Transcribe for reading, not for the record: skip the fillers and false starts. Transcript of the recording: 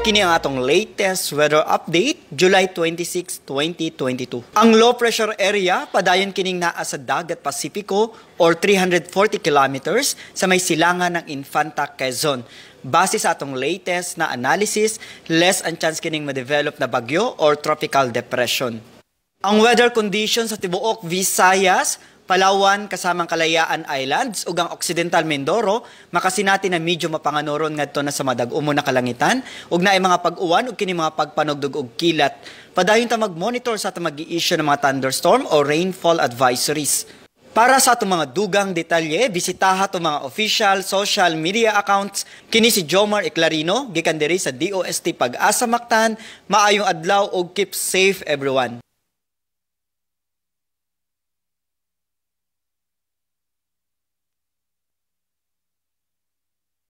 Kini ang atong latest weather update, July 26, 2022. Ang low pressure area padayon kining naa sa dagat Pasipiko or 340 kilometers sa may silangan ng Infanta, Quezon. Base sa atong latest na analysis, less ang chance kining ma-develop na bagyo or tropical depression. Ang weather conditions sa tibuok Visayas, Palawan kasamang Kalayaan Islands ug ang Occidental Mindoro makasinati na medyo mapanganoron ngadto na sa madag-umo na kalangitan ug naay mga pag-uwan ug kini mga pagpanugdog og kilat. Padayon ta mag-monitor sa atong mag-i-issue ng mga thunderstorm o rainfall advisories. Para sa atong mga dugang detalye, bisitaha atong mga official social media accounts. Kini si Jomar Eclarino gikan diri sa DOST Pag-asa Mactan. Maayong adlaw ug keep safe everyone.